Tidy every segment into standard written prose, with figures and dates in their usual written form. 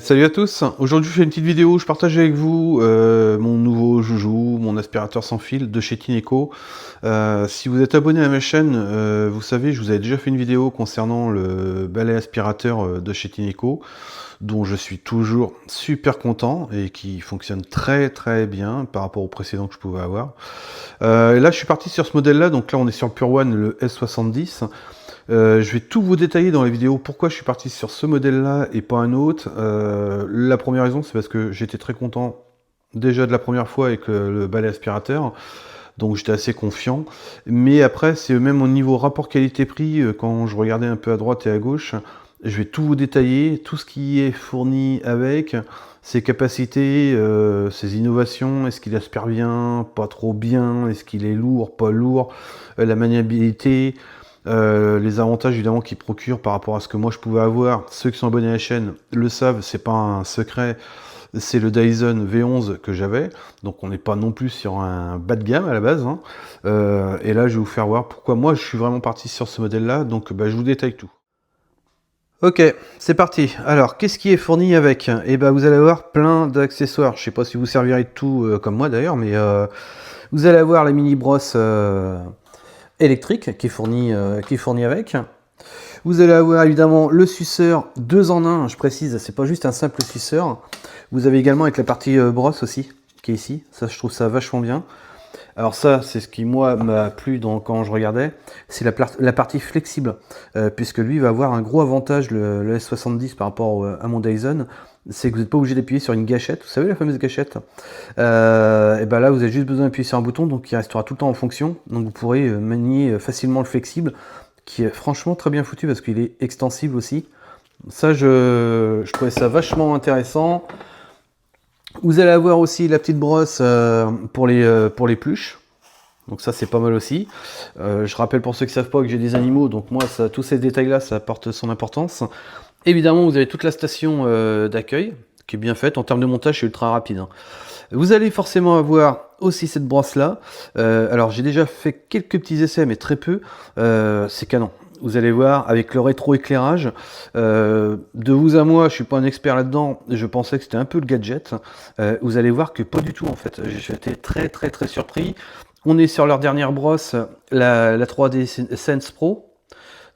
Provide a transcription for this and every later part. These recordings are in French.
Salut à tous, aujourd'hui je fais une petite vidéo où je partage avec vous mon nouveau joujou, mon aspirateur sans fil de chez Tineco. Si vous êtes abonné à ma chaîne, vous savez, je vous avais déjà fait une vidéo concernant le balai aspirateur de chez Tineco, dont je suis toujours super content et qui fonctionne très bien par rapport au précédent que je pouvais avoir. Et là je suis parti sur ce modèle là, donc là on est sur le Pure One, le S70. Je vais tout vous détailler dans la vidéo pourquoi je suis parti sur ce modèle là et pas un autre. La première raison, c'est parce que j'étais très content déjà de la première fois avec le balai aspirateur, donc j'étais assez confiant. Mais après, c'est même au niveau rapport qualité-prix, quand je regardais un peu à droite et à gauche, je vais tout vous détailler, tout ce qui est fourni avec, ses capacités, ses innovations, est-ce qu'il aspire bien, pas trop bien, est-ce qu'il est lourd, pas lourd, la maniabilité, les avantages évidemment qu'il procure par rapport à ce que moi je pouvais avoir. Ceux qui sont abonnés à la chaîne le savent, c'est pas un secret, c'est le Dyson V11 que j'avais, donc on n'est pas non plus sur un bas de gamme à la base, hein. Et là je vais vous faire voir pourquoi moi je suis vraiment parti sur ce modèle là, donc je vous détaille tout. Ok, c'est parti. Alors, qu'est-ce qui est fourni avec? Eh ben, vous allez avoir plein d'accessoires. Je sais pas si vous servirez de tout comme moi d'ailleurs, mais vous allez avoir la mini brosse électrique qui est fournie avec. Vous allez avoir évidemment le suceur 2 en 1, je précise, c'est pas juste un simple suceur. Vous avez également avec la partie brosse aussi, qui est ici. Ça, je trouve ça vachement bien. Alors ça, c'est ce qui moi m'a plu quand je regardais, c'est la partie flexible, puisque lui va avoir un gros avantage, le S70 par rapport à mon Dyson, c'est que vous n'êtes pas obligé d'appuyer sur une gâchette, vous savez la fameuse gâchette, et ben là vous avez juste besoin d'appuyer sur un bouton, donc il restera tout le temps en fonction, donc vous pourrez manier facilement le flexible, qui est franchement très bien foutu parce qu'il est extensible aussi. Ça, je trouvais ça vachement intéressant. Vous allez avoir aussi la petite brosse pour les pluches. Donc ça, c'est pas mal aussi. Je rappelle pour ceux qui ne savent pas que j'ai des animaux, donc moi, tous ces détails-là, ça apporte son importance. Évidemment, vous avez toute la station d'accueil, qui est bien faite. En termes de montage, c'est ultra rapide, hein. Vous allez forcément avoir aussi cette brosse-là. Alors, j'ai déjà fait quelques petits essais, mais très peu. C'est canon. Vous allez voir, avec le rétro-éclairage, de vous à moi, je suis pas un expert là-dedans, je pensais que c'était un peu le gadget. Vous allez voir que pas du tout, en fait. J'ai été très surpris. On est sur leur dernière brosse, la 3D Sense Pro.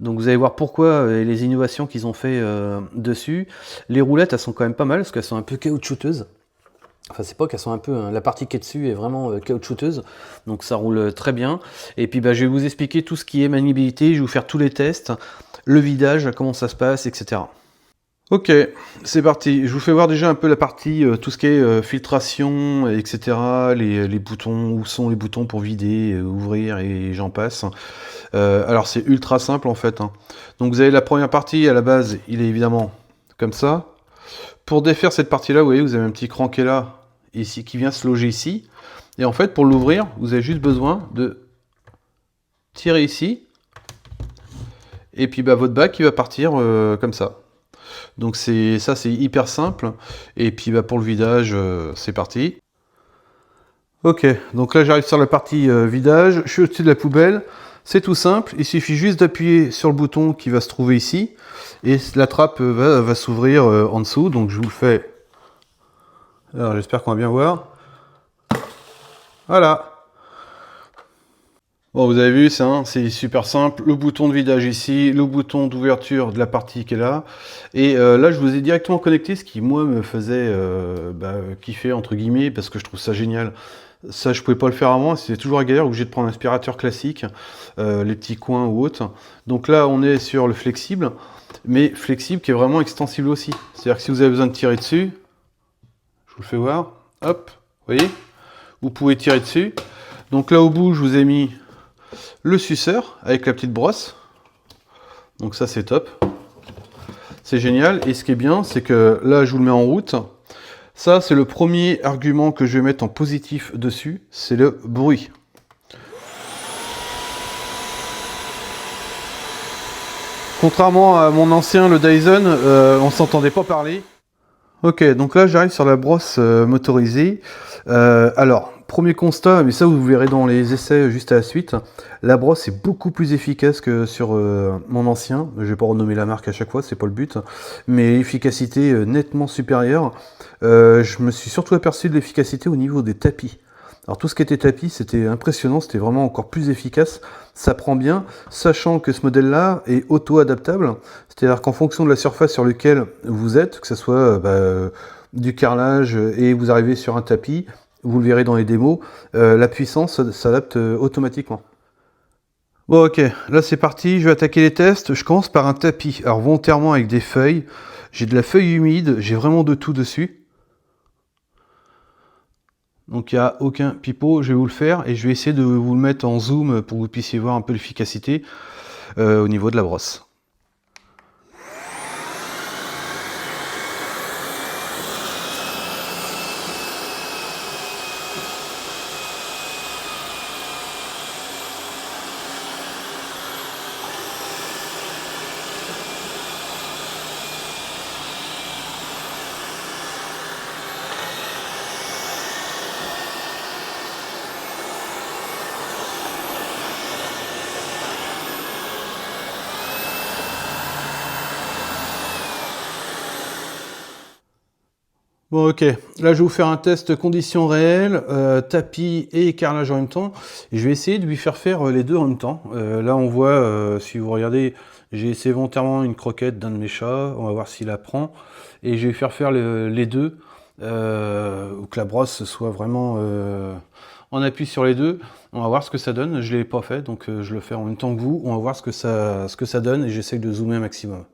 Donc vous allez voir pourquoi et les innovations qu'ils ont fait dessus. Les roulettes, elles sont quand même pas mal, parce qu'elles sont un peu caoutchouteuses. Enfin, c'est pas qu'elles sont un peu, hein, la partie qui est dessus est vraiment caoutchouteuse, donc ça roule très bien. Et puis je vais vous expliquer tout ce qui est maniabilité, je vais vous faire tous les tests, le vidage, comment ça se passe, etc. Ok, c'est parti. Je vous fais voir déjà un peu la partie, tout ce qui est filtration, etc. Les boutons, où sont les boutons pour vider, ouvrir et j'en passe. Alors c'est ultra simple en fait, hein. Donc vous avez la première partie, à la base, il est évidemment comme ça. Pour défaire cette partie-là, vous voyez, vous avez un petit cran qui est là, ici, qui vient se loger ici. Et en fait, pour l'ouvrir, vous avez juste besoin de tirer ici. Et puis votre bac, il va partir comme ça. Donc c'est hyper simple. Et puis pour le vidage, c'est parti. Ok, donc là j'arrive sur la partie vidage, je suis au-dessus de la poubelle. C'est tout simple, il suffit juste d'appuyer sur le bouton qui va se trouver ici. Et la trappe va s'ouvrir en dessous, donc je vous le fais. Alors j'espère qu'on va bien voir. Voilà. Bon, vous avez vu, c'est super simple. Le bouton de vidage ici, le bouton d'ouverture de la partie qui est là. Et là, je vous ai directement connecté, ce qui, moi, me faisait kiffer, entre guillemets, parce que je trouve ça génial. Ça, je pouvais pas le faire avant, c'était toujours à galère, obligé de prendre un aspirateur classique, les petits coins ou autres. Donc là, on est sur le flexible, mais flexible qui est vraiment extensible aussi. C'est-à-dire que si vous avez besoin de tirer dessus, je vous le fais voir, hop, vous voyez, vous pouvez tirer dessus. Donc là, au bout, je vous ai mis le suceur avec la petite brosse. Donc ça, c'est top. C'est génial. Et ce qui est bien, c'est que là, je vous le mets en route. Ça, c'est le premier argument que je vais mettre en positif dessus, c'est le bruit. Contrairement à mon ancien, le Dyson, on s'entendait pas parler. Ok, donc là j'arrive sur la brosse motorisée. Alors, premier constat, mais ça vous verrez dans les essais juste à la suite, la brosse est beaucoup plus efficace que sur mon ancien. Je vais pas renommer la marque à chaque fois, c'est pas le but, mais efficacité nettement supérieure. Je me suis surtout aperçu de l'efficacité au niveau des tapis. Alors tout ce qui était tapis, c'était impressionnant, c'était vraiment encore plus efficace. Ça prend bien, sachant que ce modèle-là est auto-adaptable, c'est-à-dire qu'en fonction de la surface sur laquelle vous êtes, que ce soit du carrelage et vous arrivez sur un tapis, vous le verrez dans les démos, la puissance s'adapte automatiquement. Bon ok, là c'est parti, je vais attaquer les tests. Je commence par un tapis, alors volontairement avec des feuilles. J'ai de la feuille humide, j'ai vraiment de tout dessus. Donc il n'y a aucun pipeau, je vais vous le faire et je vais essayer de vous le mettre en zoom pour que vous puissiez voir un peu l'efficacité au niveau de la brosse. Bon ok, là je vais vous faire un test conditions réelles, tapis et carrelage en même temps. Et je vais essayer de lui faire les deux en même temps. Là on voit, si vous regardez, j'ai essayé volontairement une croquette d'un de mes chats, on va voir s'il la prend. Et je vais faire les deux, ou que la brosse soit vraiment en appui sur les deux. On va voir ce que ça donne, je ne l'ai pas fait, donc je le fais en même temps que vous. On va voir ce que ça donne et j'essaie de zoomer un maximum.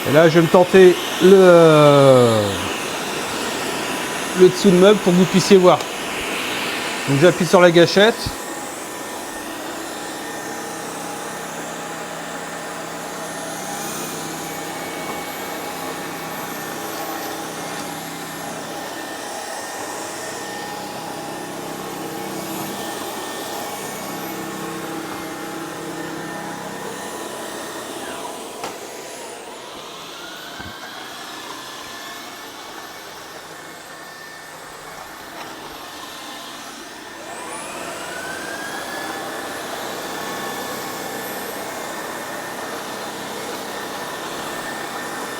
Et là, je vais me tenter le dessous de meuble pour que vous puissiez voir. Donc j'appuie sur la gâchette.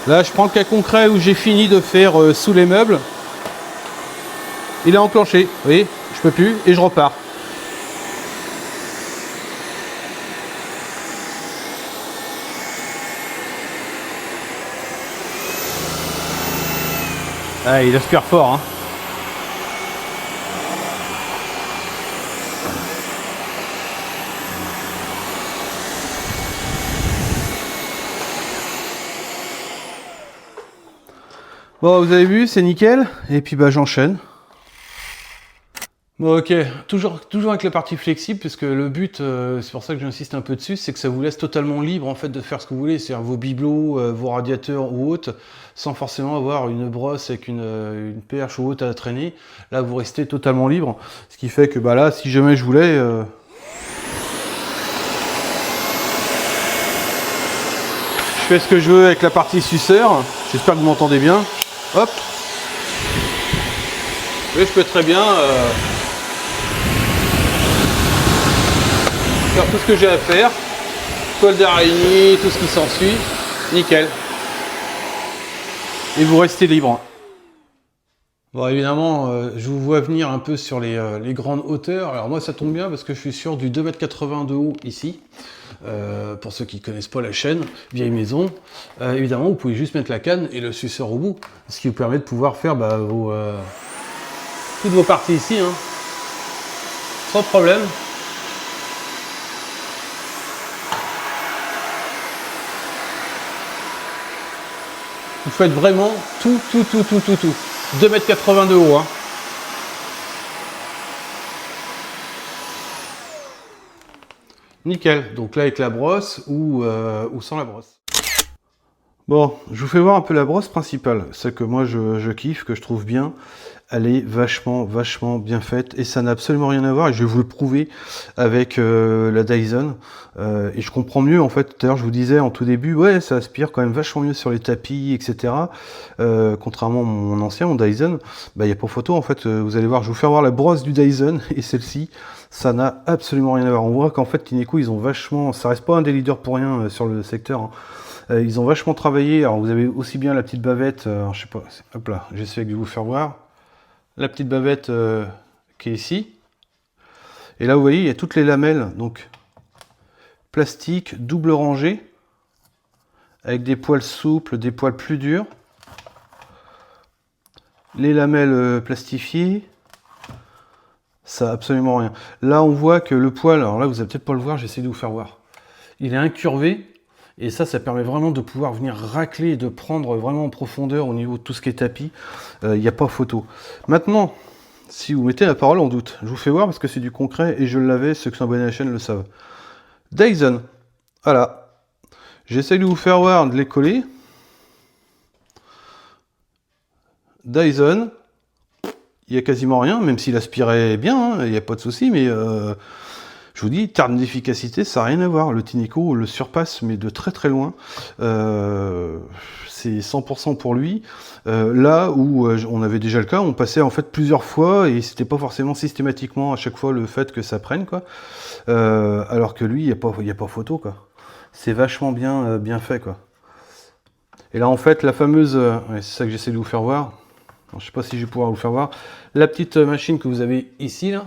Là, je prends le cas concret où j'ai fini de faire sous les meubles. Il est enclenché, vous voyez, je peux plus et je repars. Ah, il aspire fort, hein. Bon, vous avez vu, c'est nickel. Et puis bah j'enchaîne. Bon ok, toujours avec la partie flexible, parce que le but, c'est pour ça que j'insiste un peu dessus, c'est que ça vous laisse totalement libre en fait de faire ce que vous voulez, c'est-à-dire vos bibelots, vos radiateurs ou autres, sans forcément avoir une brosse avec une perche ou autre à traîner. Là vous restez totalement libre, ce qui fait que bah là, si jamais je voulais... je fais ce que je veux avec la partie suceur, j'espère que vous m'entendez bien. Hop. Et je peux très bien faire tout ce que j'ai à faire. Toile d'araignée, tout ce qui s'ensuit. Nickel. Et vous restez libre. Bon, évidemment, je vous vois venir un peu sur les grandes hauteurs. Alors moi, ça tombe bien parce que je suis sur du 2,80 m de haut ici. Pour ceux qui ne connaissent pas la chaîne, vieille maison, évidemment vous pouvez juste mettre la canne et le suceur au bout, ce qui vous permet de pouvoir faire toutes vos parties ici, hein, sans problème. Vous faites vraiment tout. 2,80 m de haut. Hein. Nickel. Donc là avec la brosse ou sans la brosse. Bon, je vous fais voir un peu la brosse principale. Celle que moi je kiffe, que je trouve bien. Elle est vachement bien faite et ça n'a absolument rien à voir et je vais vous le prouver avec la Dyson et je comprends mieux en fait. Tout à l'heure je vous disais en tout début, ouais, ça aspire quand même vachement mieux sur les tapis, etc. Contrairement à mon ancien, mon Dyson, bah il n'y a pas photo en fait. Vous allez voir, je vais vous faire voir la brosse du Dyson et celle-ci, ça n'a absolument rien à voir. On voit qu'en fait Tineco, ils ont vachement, ça reste pas un des leaders pour rien sur le secteur, hein. Ils ont vachement travaillé. Alors vous avez aussi bien la petite bavette, je sais pas, hop là, j'essaie de vous faire voir. La petite bavette qui est ici. Et là, vous voyez, il y a toutes les lamelles, donc plastique, double rangée, avec des poils souples, des poils plus durs. Les lamelles plastifiées, ça a absolument rien. Là, on voit que le poil, alors là, vous n'allez peut-être pas le voir, j'essaie de vous faire voir. Il est incurvé, et ça permet vraiment de pouvoir venir racler et de prendre vraiment en profondeur au niveau de tout ce qui est tapis. Il n'y a pas photo. Maintenant, si vous mettez la parole en doute, je vous fais voir parce que c'est du concret et je l'avais, ceux qui sont abonnés à la chaîne le savent. Dyson, voilà. J'essaie de vous faire voir, de les coller. Dyson, il n'y a quasiment rien, même s'il aspirait bien, hein, il n'y a pas de souci, mais je vous dis, terme d'efficacité, ça n'a rien à voir. Le Tineco le surpasse, mais de très loin. C'est 100% pour lui. Là où on avait déjà le cas, on passait en fait plusieurs fois et c'était pas forcément systématiquement à chaque fois le fait que ça prenne, quoi. Alors que lui, il n'y a pas photo, quoi. C'est vachement bien fait, quoi. Et là, en fait, la fameuse, ouais, c'est ça que j'essaie de vous faire voir. Alors, je sais pas si je vais pouvoir vous faire voir. La petite machine que vous avez ici, là.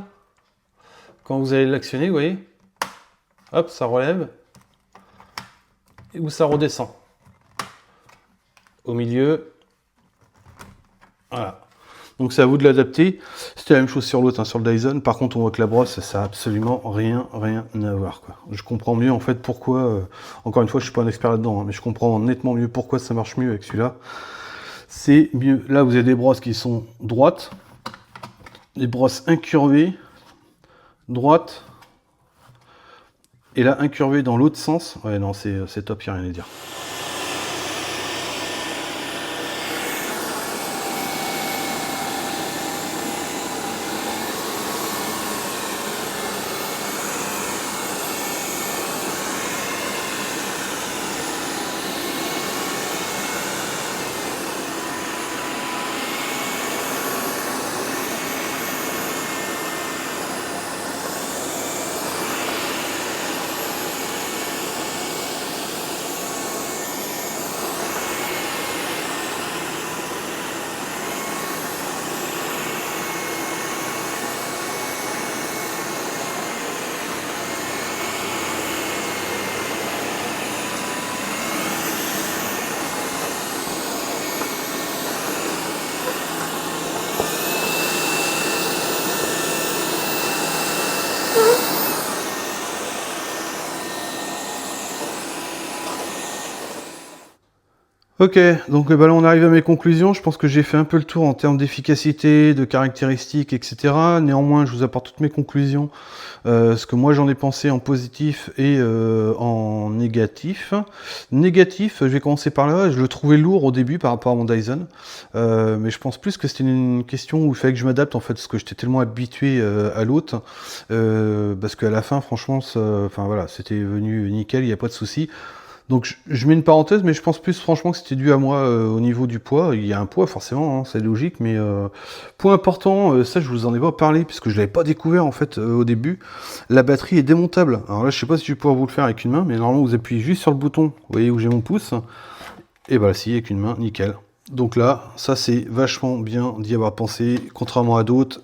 Quand vous allez l'actionner, vous voyez, hop, ça relève, et où ça redescend. Au milieu, voilà. Donc c'est à vous de l'adapter. C'était la même chose sur l'autre, hein, sur le Dyson. Par contre, on voit que la brosse, ça n'a absolument rien à voir, quoi. Je comprends mieux en fait pourquoi, encore une fois, je suis pas un expert là-dedans, hein, mais je comprends nettement mieux pourquoi ça marche mieux avec celui-là. C'est mieux. Là, vous avez des brosses qui sont droites, des brosses incurvées, droite, et là incurvé dans l'autre sens. Ouais, non, c'est top, il n'y a rien à dire. Ok, donc bah là on arrive à mes conclusions. Je pense que j'ai fait un peu le tour en termes d'efficacité, de caractéristiques, etc. Néanmoins, je vous apporte toutes mes conclusions, ce que moi j'en ai pensé en positif et en négatif. Négatif, je vais commencer par là. Je le trouvais lourd au début par rapport à mon Dyson, mais je pense plus que c'était une question où il fallait que je m'adapte en fait, parce que j'étais tellement habitué à l'autre, parce qu'à la fin, franchement, enfin voilà, c'était venu nickel, il n'y a pas de souci. Donc je mets une parenthèse, mais je pense plus franchement que c'était dû à moi au niveau du poids. Il y a un poids forcément, hein, c'est logique, mais point important, ça je vous en ai pas parlé, puisque je l'avais pas découvert en fait au début, la batterie est démontable. Alors là je sais pas si je vais pouvoir vous le faire avec une main, mais normalement vous appuyez juste sur le bouton, vous voyez où j'ai mon pouce, et bah si, avec une main, nickel. Donc là, ça c'est vachement bien d'y avoir pensé, contrairement à d'autres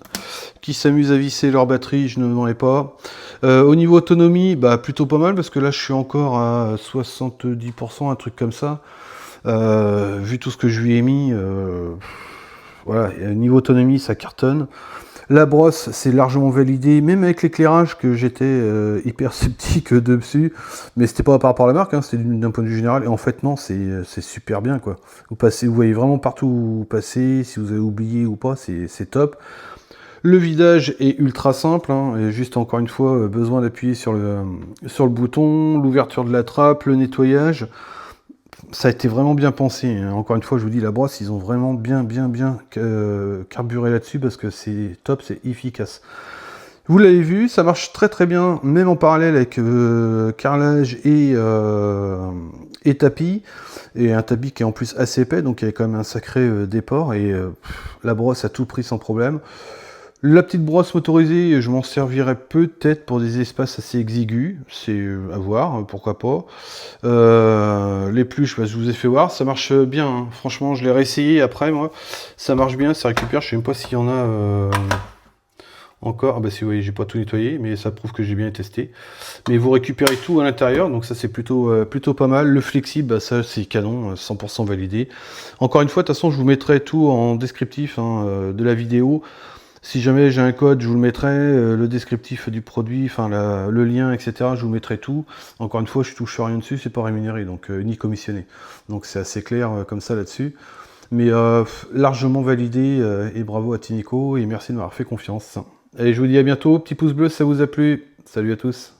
qui s'amusent à visser leur batterie, je ne m'en ai pas. Au niveau autonomie, bah plutôt pas mal, parce que là je suis encore à 70%, un truc comme ça. Vu tout ce que je lui ai mis, voilà, niveau autonomie ça cartonne. La brosse, c'est largement validé, même avec l'éclairage que j'étais hyper sceptique dessus. Mais c'était pas par rapport à la marque, hein, c'était d'un point de vue général. Et en fait, non, c'est super bien, quoi. Vous voyez vraiment partout où vous passez, si vous avez oublié ou pas, c'est top. Le vidage est ultra simple, hein, et juste encore une fois, besoin d'appuyer sur le bouton, l'ouverture de la trappe, le nettoyage. Ça a été vraiment bien pensé, hein. Encore une fois, je vous dis, la brosse, ils ont vraiment bien carburé là-dessus parce que c'est top, c'est efficace. Vous l'avez vu, ça marche très très bien, même en parallèle avec carrelage et tapis. Et un tapis qui est en plus assez épais, donc il y a quand même un sacré déport. Et la brosse a tout pris sans problème. La petite brosse motorisée, je m'en servirais peut-être pour des espaces assez exigus, c'est à voir, pourquoi pas. Les pluches, bah, je vous ai fait voir, ça marche bien, hein. Franchement, je l'ai réessayé après, moi, ça marche bien, ça récupère, je sais même pas s'il y en a encore. Ah bah si vous voyez, j'ai pas tout nettoyé, mais ça prouve que j'ai bien testé. Mais vous récupérez tout à l'intérieur, donc ça c'est plutôt pas mal. Le flexible, bah, ça c'est canon, 100% validé. Encore une fois, de toute façon, je vous mettrai tout en descriptif hein, de la vidéo. Si jamais j'ai un code, je vous le mettrai, le descriptif du produit, enfin le lien, etc. Je vous mettrai tout. Encore une fois, je touche rien dessus, c'est pas rémunéré, donc ni commissionné. Donc c'est assez clair comme ça là-dessus. Mais largement validé, et bravo à Tinico, et merci de m'avoir fait confiance. Allez, je vous dis à bientôt, petit pouce bleu si ça vous a plu. Salut à tous.